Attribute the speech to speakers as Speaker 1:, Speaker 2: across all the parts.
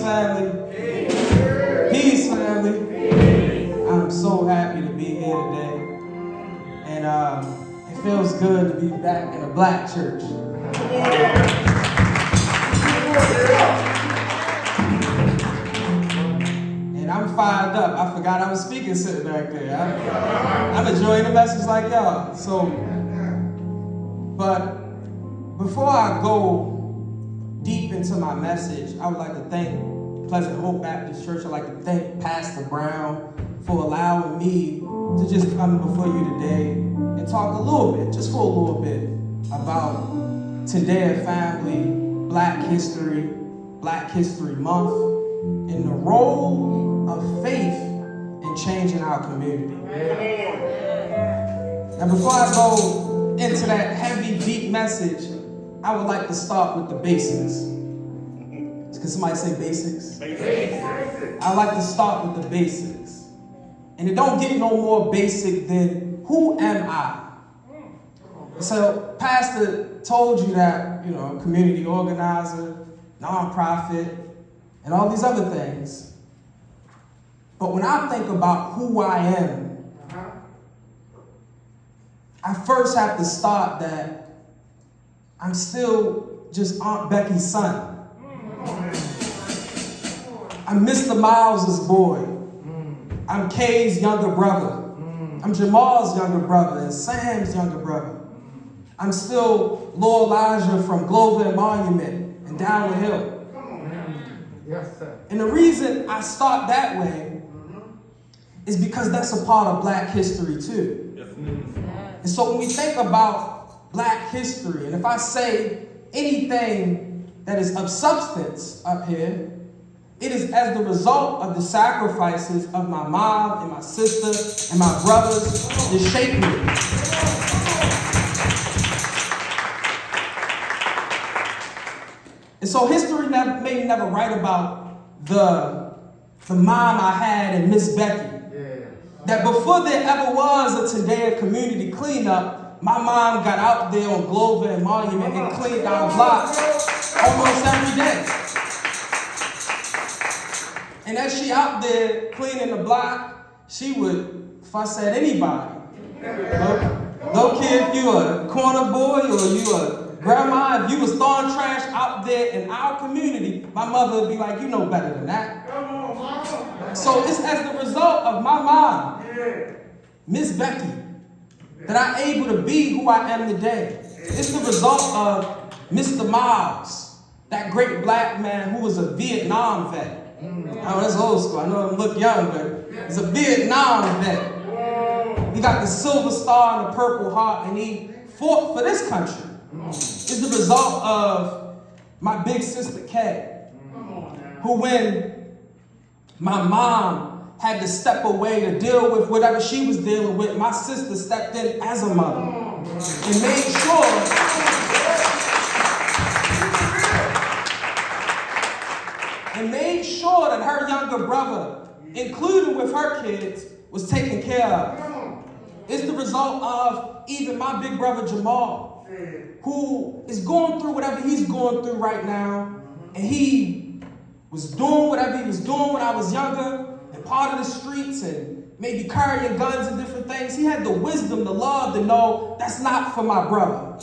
Speaker 1: family. Peace, family. I'm so happy to be here today. And it feels good to be back in a black church. And I'm fired up. I forgot I was speaking sitting back there. I'm enjoying the message like y'all. But before I go deep into my message, I would like to thank Pleasant Hope Baptist Church. I'd like to thank Pastor Brown for allowing me to just come before you today and talk a little bit, just for a little bit, about Tendea Family, Black History Month, and the role of faith in changing our community. Now, before I go into that heavy, deep message, I would like to start with the basics. Can somebody say basics? I like to start with the basics. And it don't get no more basic than, who am I? So, Pastor told you that, community organizer, nonprofit, and all these other things. But when I think about who I am, I first have to start that I'm still just Aunt Becky's son. I'm Mr. Miles's boy. I'm Kay's younger brother. I'm Jamal's younger brother and Sam's younger brother. I'm still Lord Elijah from Glover and Monument and down the hill.
Speaker 2: Yes, sir.
Speaker 1: And the reason I start that way is because that's a part of Black history too. And so when we think about Black history, and if I say anything that is of substance up here, it is as the result of the sacrifices of my mom and my sister and my brothers that shaped me. And so history may never write about the mom I had and Miss Becky. That before there ever was a Tendea community cleanup, my mom got out there on Glover and Monument and cleaned our block almost every day. And as she out there cleaning the block, she would fuss at anybody. Don't care if you a corner boy or you a grandma, if you was throwing trash out there in our community, my mother would be like, you know better than that. So it's as the result of my mom, Miss Becky, that I'm able to be who I am today. It's the result of Mr. Miles, that great black man who was a Vietnam vet. Oh, that's old school. I know I look young, but he's a Vietnam vet. He got the silver star and the purple heart, and he fought for this country. It's the result of my big sister, Kay, who when my mom had to step away to deal with whatever she was dealing with, my sister stepped in as a mother and made sure that her younger brother, including with her kids, was taken care of. It's the result of even my big brother Jamal, who is going through whatever he's going through right now, and he was doing whatever he was doing when I was younger, and part of the streets, and maybe carrying guns and different things. He had the wisdom, the love to know that's not for my brother.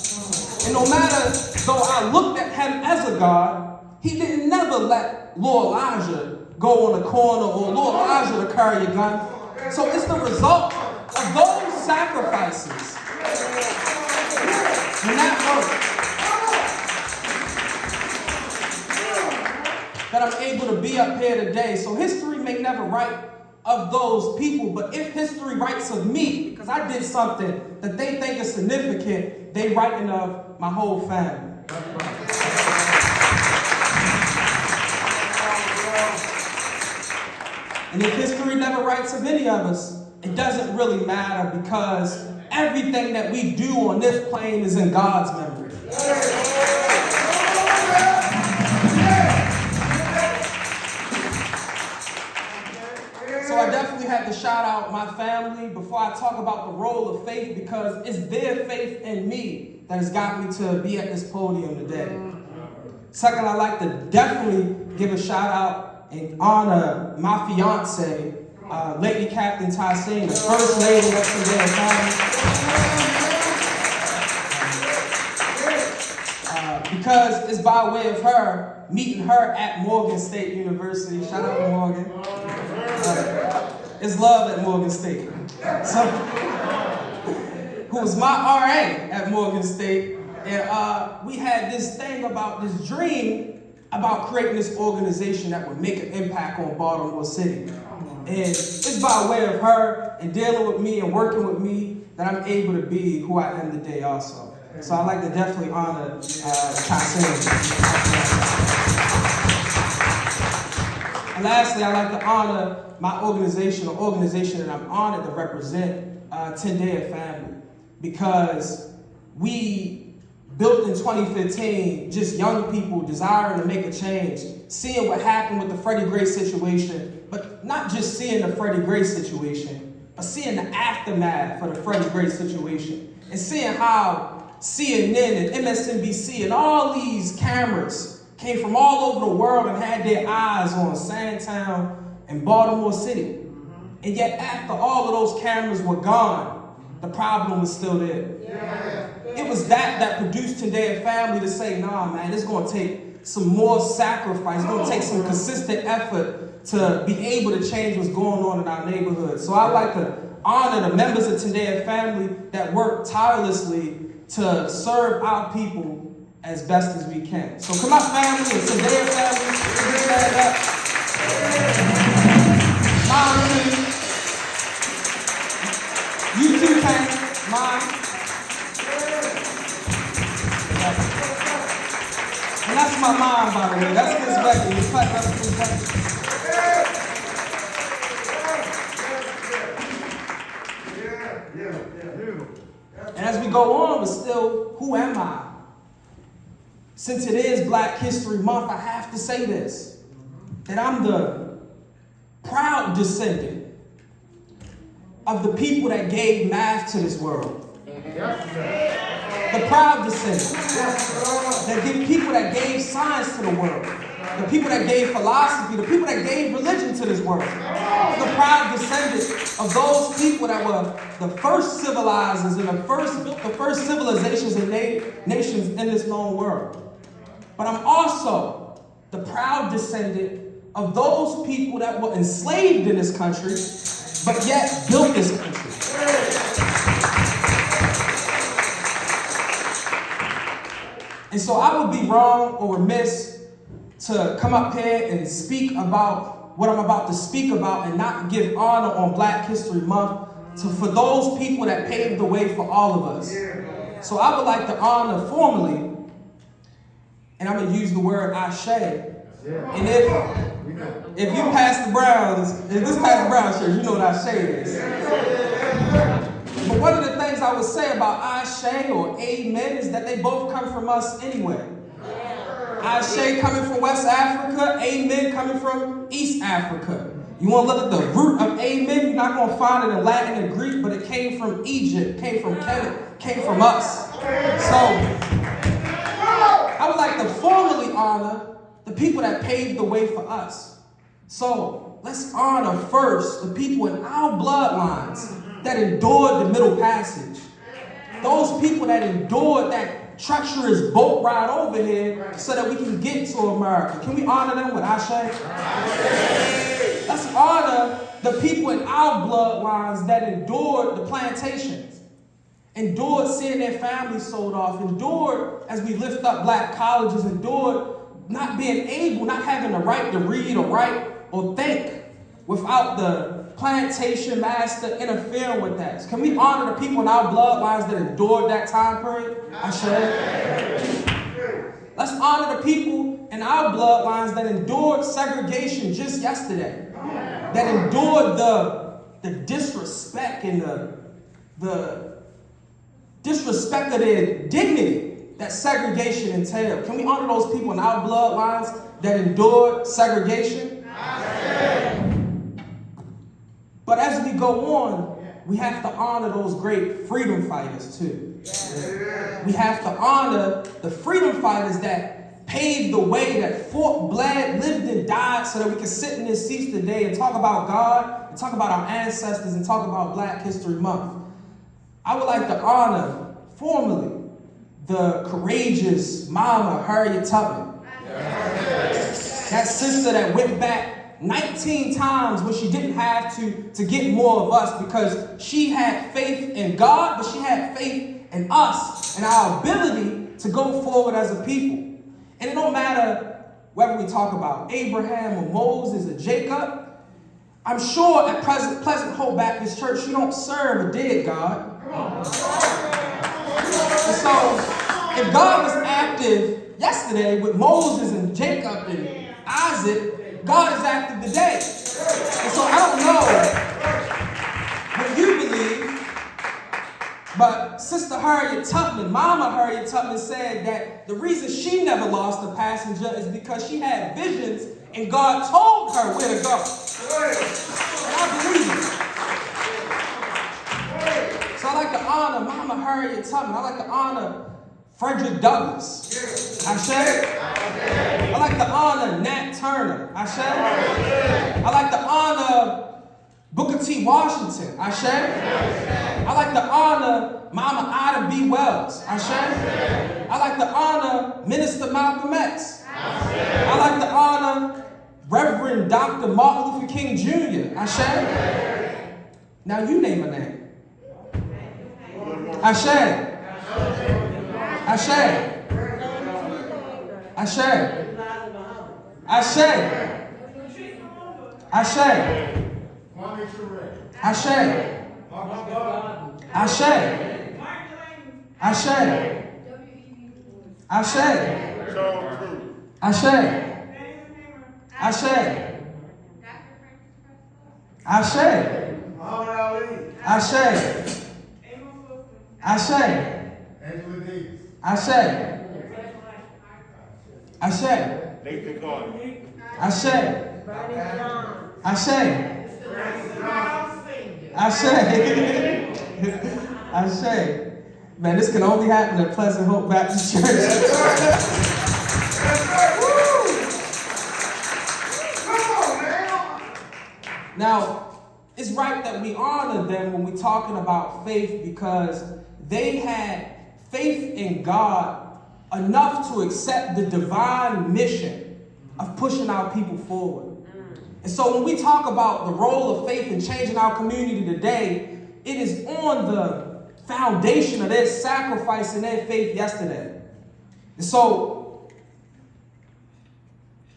Speaker 1: And no matter though I looked at him as a God, he didn't never let Lord Elijah go on the corner or Lord Elijah to carry a gun. So it's the result of those sacrifices and that work that I'm able to be up here today. So history may never write of those people, but if history writes of me, because I did something that they think is significant, they writing of my whole family. And if history never writes of any of us, it doesn't really matter, because everything that we do on this plane is in God's memory. So I definitely had to shout out my family before I talk about the role of faith, because it's their faith in me that has got me to be at this podium today. Second, I'd like to definitely give a shout out and honor my fiance, Lady Captain Tyson, the First Lady of Tendea Family. Because it's by way of her, meeting her at Morgan State University. Shout out to Morgan. It's love at Morgan State. So, who was my RA at Morgan State. And we had this thing about this dream about creating this organization that would make an impact on Baltimore City. And it's by way of her and dealing with me and working with me that I'm able to be who I am today also. So I'd like to definitely honor Tyson. And lastly, I'd like to honor my organization, the organization that I'm honored to represent, Tendea Family. Because we built in 2015, just young people desiring to make a change, seeing what happened with the Freddie Gray situation, but not just seeing the Freddie Gray situation, but seeing the aftermath for the Freddie Gray situation, and seeing how CNN and MSNBC and all these cameras came from all over the world and had their eyes on Sandtown and Baltimore City. And yet after all of those cameras were gone, the problem was still there. It was that produced Tendea Family to say, nah, man, it's going to take some more sacrifice. It's going to take some consistent effort to be able to change what's going on in our neighborhood. So I'd like to honor the members of Tendea Family that work tirelessly to serve our people as best as we can. So come on, family, and Tendea Family, give that up. Mom, you too, Tank. Mom. And that's my mom, by the way. That's Miss Becky. You clap up for Miss Becky. And as we go on, but still, who am I? Since it is Black History Month, I have to say this, that I'm the proud descendant of the people that gave math to this world. The proud descendant. That give people that gave science to the world. The people that gave philosophy. The people that gave religion to this world. The proud descendant of those people that were the first civilizers and the first civilizations and nations in this known world. But I'm also the proud descendant of those people that were enslaved in this country, but yet built this country. And so I would be wrong or remiss to come up here and speak about what I'm about to speak about and not give honor on Black History Month for those people that paved the way for all of us. So I would like to honor formally, and I'm going to use the word Ashe. And if you pass the Browns, if this Pastor Brown church, you know what Ashe is. But one of the things I would say about Ashe or Amen is that they both come from us anyway. Ashe coming from West Africa, Amen coming from East Africa. You want to look at the root of Amen, you're not going to find it in Latin and Greek, but it came from Egypt, came from Canaan, came from us. So I would like to formally honor the people that paved the way for us. So let's honor first the people in our bloodlines that endured the Middle Passage. Those people that endured that treacherous boat ride over here so that we can get to America. Can we honor them with Ashe? Let's honor the people in our bloodlines that endured the plantations, endured seeing their families sold off, endured as we lift up Black colleges, endured not being able, not having the right to read or write or think without the plantation master interfering with that. Can we honor the people in our bloodlines that endured that time period? Ashe. Let's honor the people in our bloodlines that endured segregation just yesterday, that endured the disrespect and the disrespect of their dignity that segregation entailed. Can we honor those people in our bloodlines that endured segregation? But as we go on, we have to honor those great freedom fighters too. We have to honor the freedom fighters that paved the way, that fought, bled, lived, and died so that we can sit in this seat today and talk about God, and talk about our ancestors, and talk about Black History Month. I would like to honor formally the courageous Mama Harriet Tubman. That sister that went back 19 times when she didn't have to get more of us, because she had faith in God, but she had faith in us and our ability to go forward as a people. And it don't matter whether we talk about Abraham or Moses or Jacob. I'm sure at Pleasant Hope Baptist Church, you don't serve a dead God. And so, if God was active yesterday with Moses and Jacob and Isaac, God is active today. And so I don't know what you believe, but Sister Harriet Tubman, Mama Harriet Tubman, said that the reason she never lost a passenger is because she had visions and God told her where to go. And I believe it. So I like to honor Mama Harriet Tubman. I like to honor Frederick Douglass. I like to honor Nat Turner. I like to honor Booker T. Washington. I like to honor Mama Ida B. Wells. I like to honor Minister Malcolm X. I like to honor Reverend Dr. Martin Luther King Jr. Now you name a name. Ashe. Man, this can only happen at Pleasant Hope Baptist Church. Now, it's right that we honor them when we're talking about faith, because they had faith in God enough to accept the divine mission of pushing our people forward. And so when we talk about the role of faith in changing our community today, it is on the foundation of their sacrifice and their faith yesterday. And so,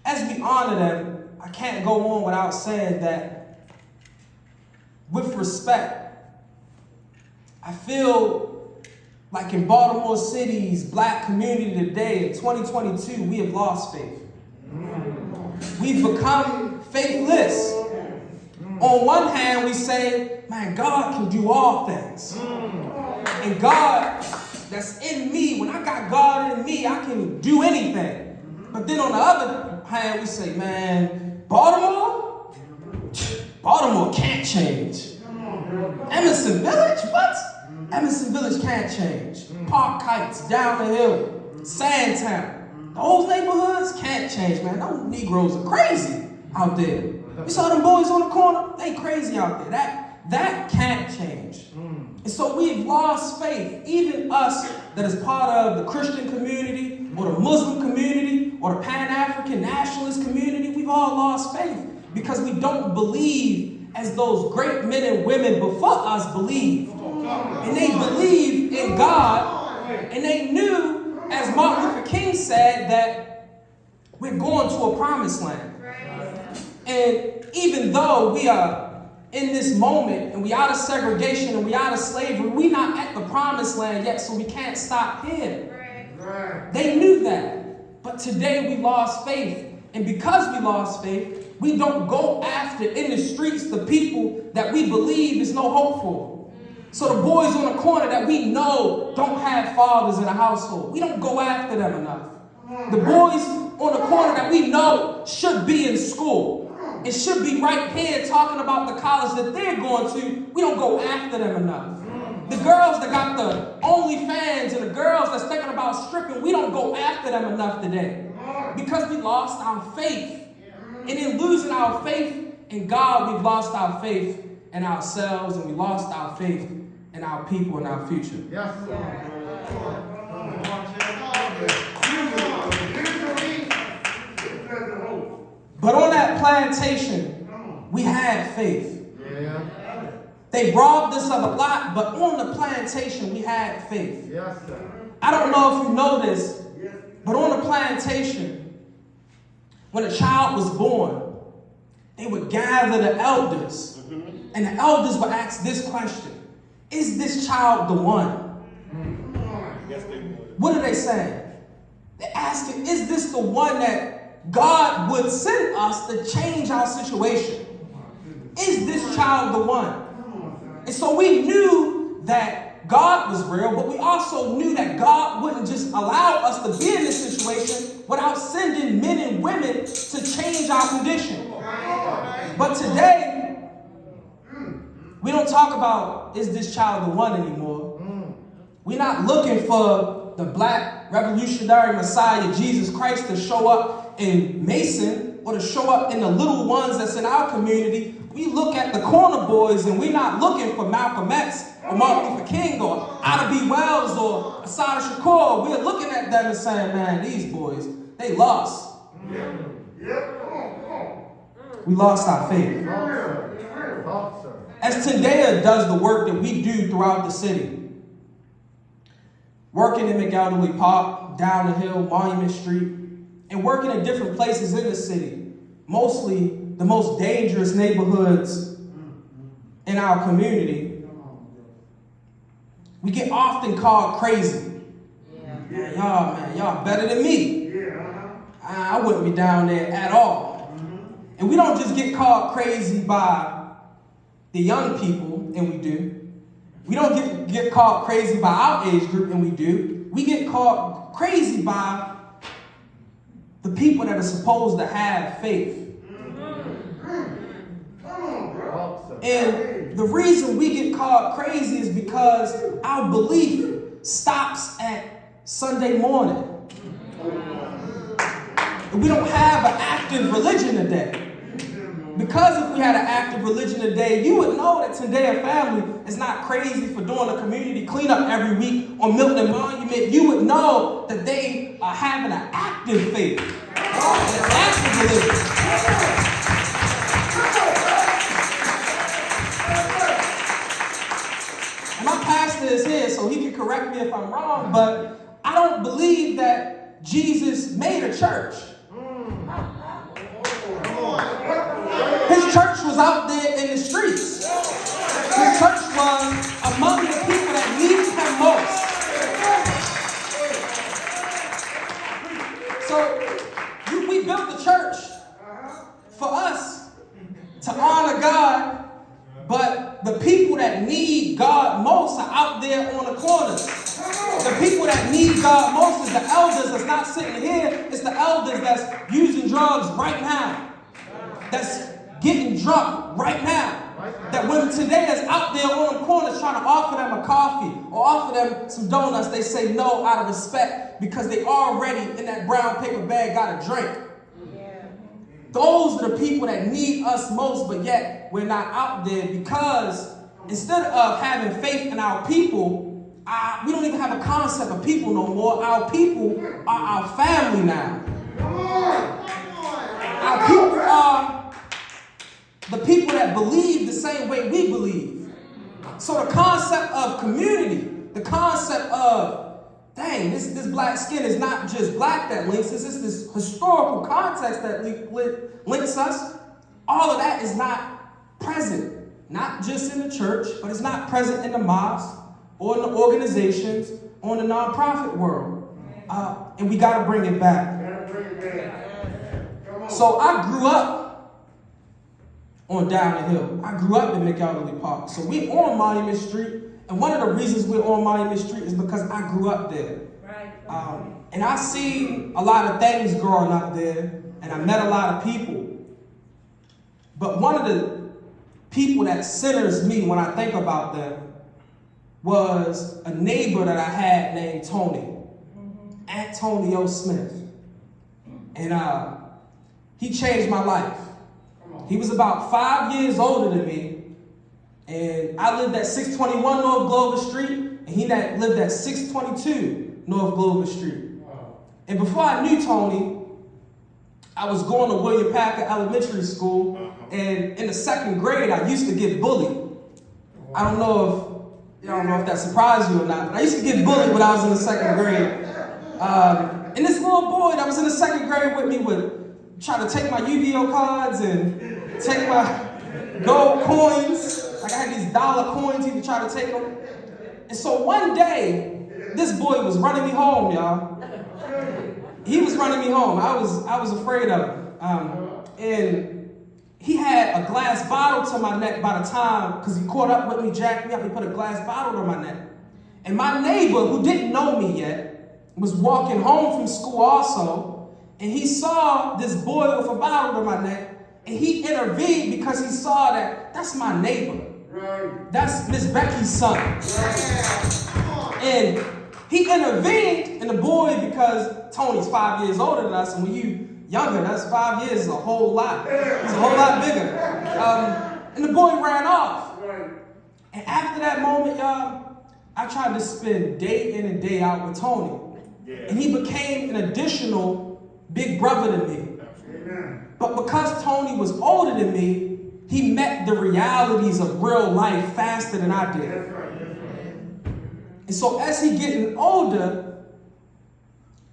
Speaker 1: as we honor them, I can't go on without saying that, with respect, I feel like in Baltimore City's Black community today, in 2022, we have lost faith. We've become faithless. On one hand, we say, man, God can do all things. And God that's in me, when I got God in me, I can do anything. But then on the other hand, we say, man, Baltimore can't change. Emerson Village, what? Emerson Village can't change. Park Heights, down the hill, Sandtown. Those neighborhoods can't change, man. Those Negroes are crazy out there. You saw them boys on the corner? They crazy out there. That can't change. And so we've lost faith. Even us that is part of the Christian community or the Muslim community or the Pan-African nationalist community, we've all lost faith because we don't believe as those great men and women before us believed. And they believed in God, and they knew, as Martin Luther King said, that we're going to a promised land. And even though we are in this moment and we out of segregation and we out of slavery, we're not at the promised land yet, so we can't stop here. They knew that. But today we lost faith. And because we lost faith, we don't go after in the streets the people that we believe is no hope for. So the boys on the corner that we know don't have fathers in the household, we don't go after them enough. The boys on the corner that we know should be in school, it should be right here talking about the college that they're going to, we don't go after them enough. The girls that got the OnlyFans and the girls that's thinking about stripping, we don't go after them enough today. Because we lost our faith. And in losing our faith in God, we've lost our faith in ourselves, and we lost our faith in our people and our future.
Speaker 2: Yes.
Speaker 1: But on that plantation, we had faith.
Speaker 2: Yeah.
Speaker 1: They robbed us of a lot, but on the plantation, we had faith.
Speaker 2: Yes, sir.
Speaker 1: I don't know if you know this, but on the plantation, when a child was born, they would gather the elders, and the elders would ask this question: is this child the one?
Speaker 3: Yes, they would.
Speaker 1: What are they saying? They're asking, is this the one that God would send us to change our situation? Is this child the one? And so we knew that God was real, but we also knew that God wouldn't just allow us to be in this situation without sending men and women to change our condition. But today, we don't talk about, is this child the one anymore? We're not looking for the black revolutionary Messiah, Jesus Christ, to show up in Mason or to show up in the little ones that's in our community. We look at the corner boys, and we're not looking for Malcolm X or Martin Luther King or Ida B. Wells or Asada Shakur. We're looking at them and saying, man, these boys, they lost. We lost our faith. As Tendea does the work that we do throughout the city, working in McElderly Park, down the hill, Monument Street, and working in different places in the city, mostly the most dangerous neighborhoods in our community, we get often called crazy. Y'all better than me. I wouldn't be down there at all. And we don't just get called crazy by the young people, and we do. We don't get called crazy by our age group, and we do. We get called crazy by the people that are supposed to have faith. And the reason we get called crazy is because our belief stops at Sunday morning. We don't have an active religion today. Because if we had an active religion today, you would know that Tendea Family is not crazy for doing a community cleanup every week on Milton Monument. You would know that they are having an active faith, an active religion. And my pastor is here, so he can correct me if I'm wrong, but I don't believe that Jesus made a church. His church was out there in the streets. His church was among the people that needed him most. So we built the church for us to honor God, but the people that need God most are out there on the corners. The people that need God most is the elders that's not sitting here. It's the elders that's using drugs right now. That's getting drunk right now. That when today is out there on the corners trying to offer them a coffee or offer them some donuts, they say no out of respect because they already in that brown paper bag got a drink. Those are the people that need us most, but yet we're not out there because instead of having faith in our people, we don't even have a concept of people no more. Our people are our family now. Our people are the people that believe the same way we believe. So the concept of community, the concept of, dang, this black skin is not just black that links us, it's this historical context that links us. All of that is not present, not just in the church, but it's not present in the mosque or in the organizations or in the nonprofit world. And we got to bring it back. So I grew up on down the hill. I grew up in McElderly Park. So we're on Monument Street. And one of the reasons we're on Monument Street is because I grew up there. And I see a lot of things growing up there. And I met a lot of people. But one of the people that centers me when I think about them was a neighbor that I had named Tony. Antonio Smith. And he changed my life. He was about 5 years older than me. And I lived at 621 North Glover Street, and he lived at 622 North Glover Street. And before I knew Tony, I was going to William Packer Elementary School, and in the 2nd grade, I used to get bullied. I don't know if that surprised you or not, but I used to get bullied when I was in the 2nd grade. And this little boy that was in the 2nd grade with me would try to take my Yu-Gi-Oh cards and take my gold coins. Like I had these dollar coins, he would try to take them. And so one day, this boy was running me home, y'all. He was running me home. I was afraid of him. And he had a glass bottle to my neck by the time, because he caught up with me, jacked me up, he put a glass bottle to my neck. And my neighbor, who didn't know me yet, was walking home from school also, and he saw this boy with a bottle to my neck, and he intervened because he saw that that's my neighbor. Right. That's Miss Becky's son. Right. And he intervened in the boy because Tony's 5 years older than us, and when you younger, that's 5 years is a whole lot. He's a whole lot bigger. And the boy ran off. Right. And after that moment, y'all, I tried to spend day in and day out with Tony. Yeah. And he became an additional big brother to me. Amen. But because Tony was older than me, he met the realities of real life faster than I did. That's right. That's right. And so as he getting older,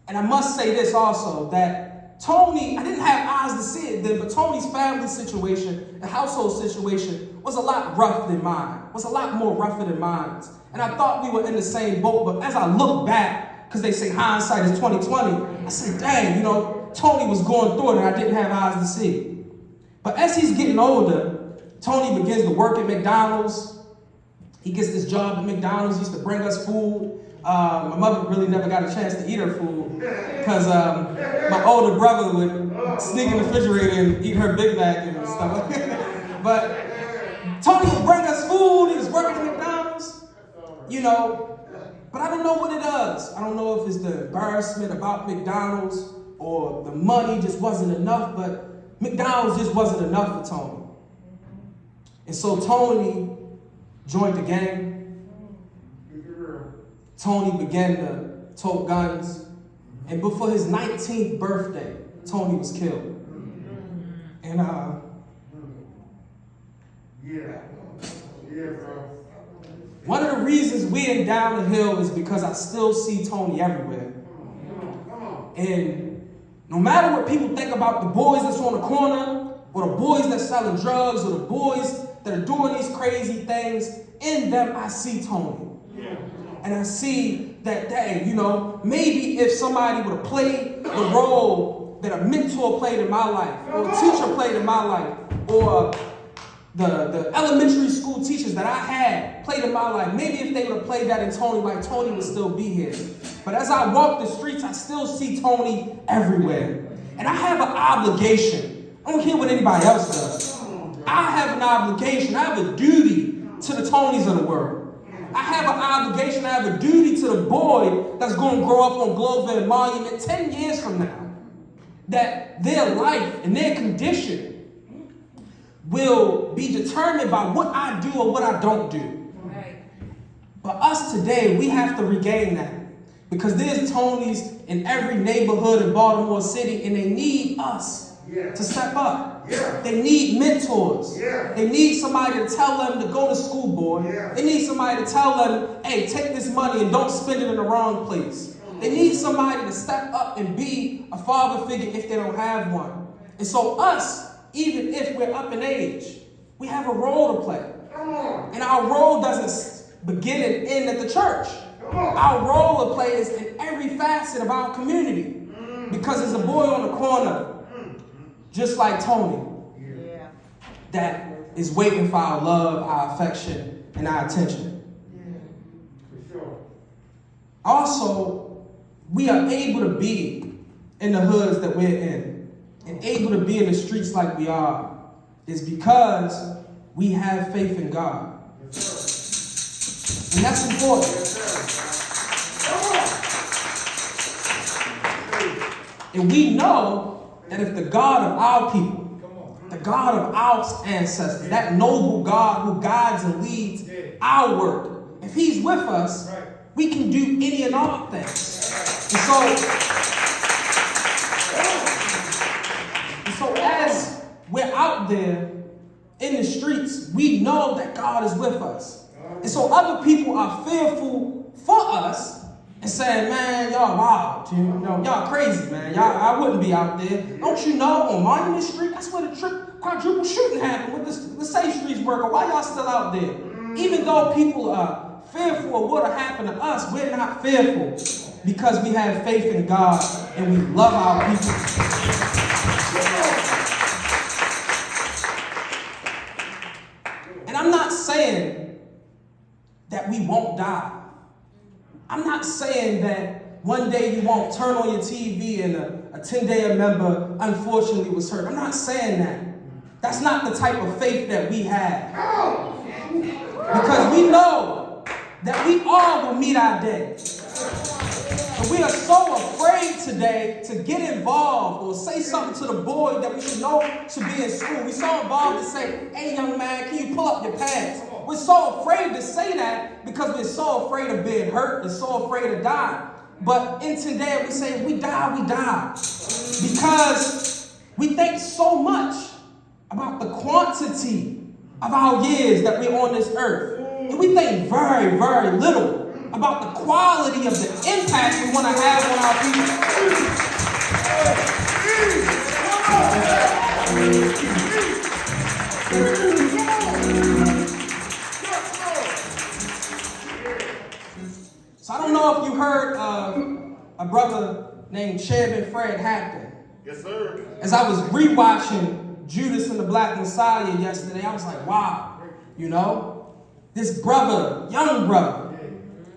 Speaker 1: and I must say this also, that Tony, I didn't have eyes to see it then, but Tony's family situation, the household situation, was a lot rough than mine, was a lot more rougher than mine. And I thought we were in the same boat, but as I look back, because they say hindsight is 20/20, I said, dang, Tony was going through it and I didn't have eyes to see. But as he's getting older, Tony begins to work at McDonald's. He gets this job at McDonald's. He used to bring us food. My mother really never got a chance to eat her food because my older brother would sneak in the refrigerator and eat her Big Mac and stuff like that. But Tony would bring us food. He was working at McDonald's, But I don't know what it does. I don't know if it's the embarrassment about McDonald's or the money just wasn't enough, but McDonald's just wasn't enough for Tony. And so Tony joined the gang. Tony began to tote guns. And before his 19th birthday, Tony was killed. And one of the reasons we ain't down the hill is because I still see Tony everywhere. And no matter what people think about the boys that's on the corner, or the boys that's selling drugs, or the boys that are doing these crazy things, in them I see Tony. Yeah. And I see that, dang, maybe if somebody would have played the role that a mentor played in my life, or a teacher played in my life, or the elementary school teachers that I had played in my life, maybe if they would have played that in Tony, like Tony would still be here. But as I walk the streets, I still see Tony everywhere. And I have an obligation. I don't care what anybody else does. I have an obligation. I have a duty to the Tonys of the world. I have an obligation. I have a duty to the boy that's going to grow up on Glover and Monument 10 years from now. That their life and their condition will be determined by what I do or what I don't do. Right. But us today, we have to regain that. Because there's Tonys in every neighborhood in Baltimore City, and they need us to step up. Yeah. They need mentors. Yeah. They need somebody to tell them to go to school, boy. Yeah. They need somebody to tell them, hey, take this money and don't spend it in the wrong place. They need somebody to step up and be a father figure if they don't have one. And so us, even if we're up in age, we have a role to play. And our role doesn't begin and end at the church. Our role to play is in every facet of our community. Because there's a boy on the corner, just like Tony, that is waiting for our love, our affection, and our attention. Also, we are able to be in the hoods that we're in, and able to be in the streets like we are, is because we have faith in God. And that's important. And we know that if the God of our people, the God of our ancestors, that noble God who guides and leads our work, if he's with us, we can do any and all things. And so as we're out there in the streets, we know that God is with us. And so other people are fearful for us and saying, man, y'all wild, y'all crazy, man. I wouldn't be out there. Don't you know, on Monument Street, that's where the quadruple shooting happened with the Safe Streets worker. Why y'all still out there? Even though people are fearful of what will happen to us, we're not fearful because we have faith in God and we love our people. And I'm not saying that we won't die. I'm not saying that one day you won't turn on your TV and a Tendea member unfortunately was hurt. I'm not saying that. That's not the type of faith that we have. Because we know that we all will meet our day. But we are so afraid today to get involved or say something to the boy that we should know should be in school. We're so involved to say, hey, young man, can you pull up your pants? We're so afraid to say that because we're so afraid of being hurt and so afraid of dying. But in today, we say, if we die, we die. Because we think so much about the quantity of our years that we're on this earth. And we think very, very little about the quality of the impact we want to have on our people. So I don't know if you heard a brother named Chairman Fred Hampton.
Speaker 3: Yes, sir.
Speaker 1: As I was rewatching Judas and the Black Messiah yesterday, I was like, wow, this brother, young brother,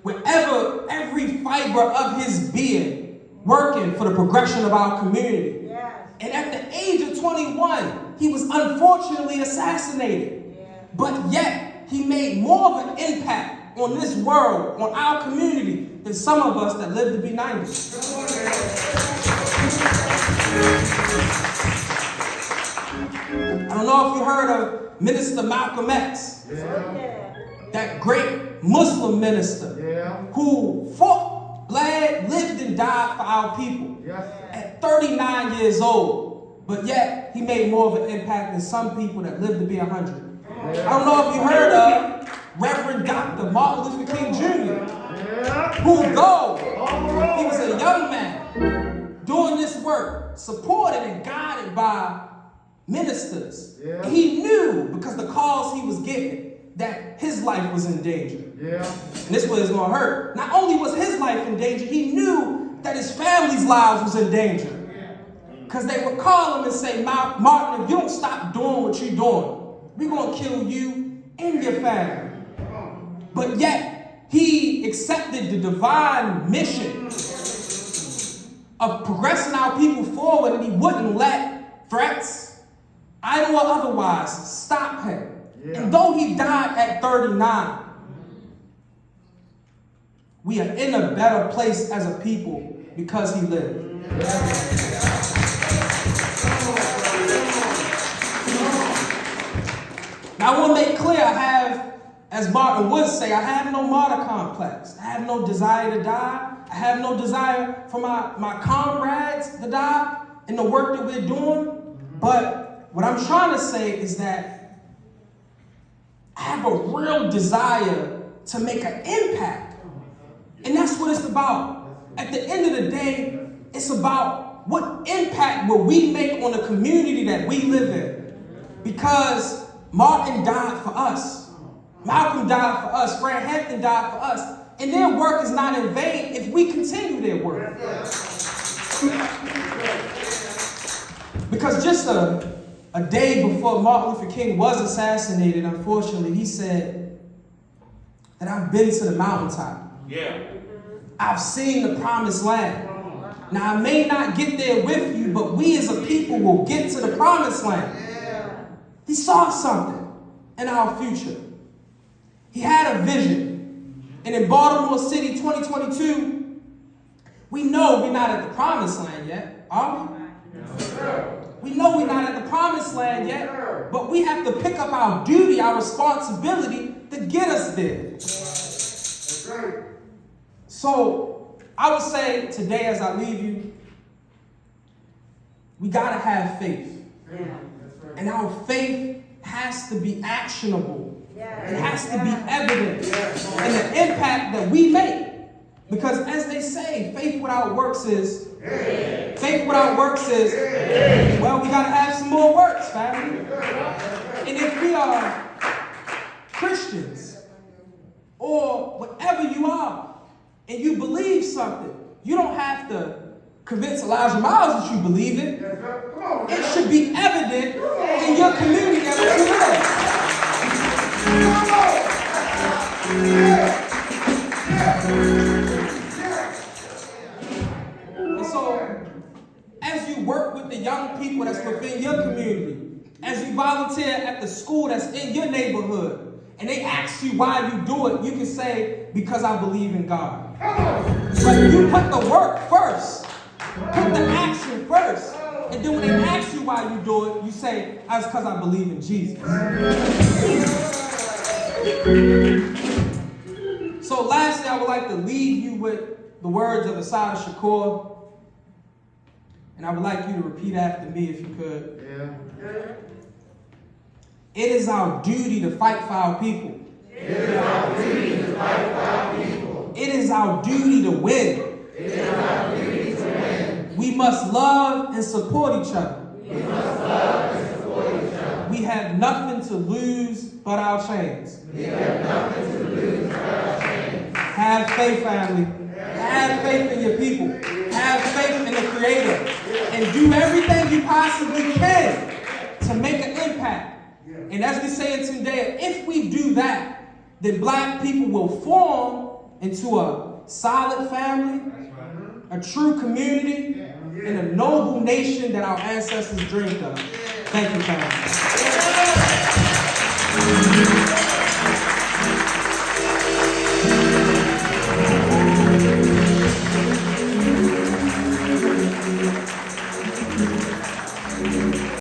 Speaker 1: with every fiber of his being working for the progression of our community. Yes. And at the age of 21, he was unfortunately assassinated. Yeah. But yet, he made more of an impact on this world, on our community, than some of us that live to be 90. I don't know if you heard of Minister Malcolm X. Yeah. That great Muslim minister who fought, bled, lived, and died for our people at 39 years old. But yet, he made more of an impact than some people that live to be 100. I don't know if you heard of Reverend Dr. Martin Luther King Jr., who, though he was a young man doing this work, supported and guided by ministers, he knew, because the calls he was getting, that his life was in danger. And this is what it's going to hurt. Not only was his life in danger, he knew that his family's lives was in danger. Because they would call him and say, Martin, if you don't stop doing what you're doing, we're going to kill you and your family. But yet, he accepted the divine mission of progressing our people forward, and he wouldn't let threats, idle or otherwise, stop him. And though he died at 39, we are in a better place as a people because he lived. Now I want to make clear, I have, as Martin would say, I have no martyr complex. I have no desire to die. I have no desire for my comrades to die in the work that we're doing. But what I'm trying to say is that I have a real desire to make an impact. And that's what it's about. At the end of the day, it's about what impact will we make on the community that we live in. Because Martin died for us. Malcolm died for us. Fred Hampton died for us. And their work is not in vain if we continue their work. Because just a day before Martin Luther King was assassinated, unfortunately, he said that I've been to the mountaintop. I've seen the promised land. Now, I may not get there with you, but we as a people will get to the promised land. He saw something in our future. He had a vision. And in Baltimore City 2022, we know we're not at the promised land yet. Are we? We know we're not at the promised land yet, but we have to pick up our duty, our responsibility to get us there. So I would say today as I leave you, we got to have faith. And our faith has to be actionable. It has to be evident in the impact that we make. Because as they say, faith without works is faith without works is well, we gotta have some more works, family. And if we are Christians or whatever you are, and you believe something, you don't have to convince Elijah Miles that you believe it. It should be evident in your community as and so, as you work with the young people that's within your community, as you volunteer at the school that's in your neighborhood, and they ask you why you do it, you can say, because I believe in God. But you put the work first. Put the action first. And then when they ask you why you do it, you say, that's because I believe in Jesus. So lastly, I would like to leave you with the words of Asada Shakur. And I would like you to repeat after me if you could. It is our duty to fight for our people. It is our duty to fight for our people. It is our duty to win. It is our duty to win. We must love and support each other. We must love and support each other. We have nothing to lose but our chains. We have nothing to lose but our chains. Have faith, family. Have faith in your people. Have faith in the Creator. And do everything you possibly can to make an impact. And as we say in Tendea, if we do that, then black people will form into a solid family, a true community, and a noble nation that our ancestors dreamed of. Thank you, family.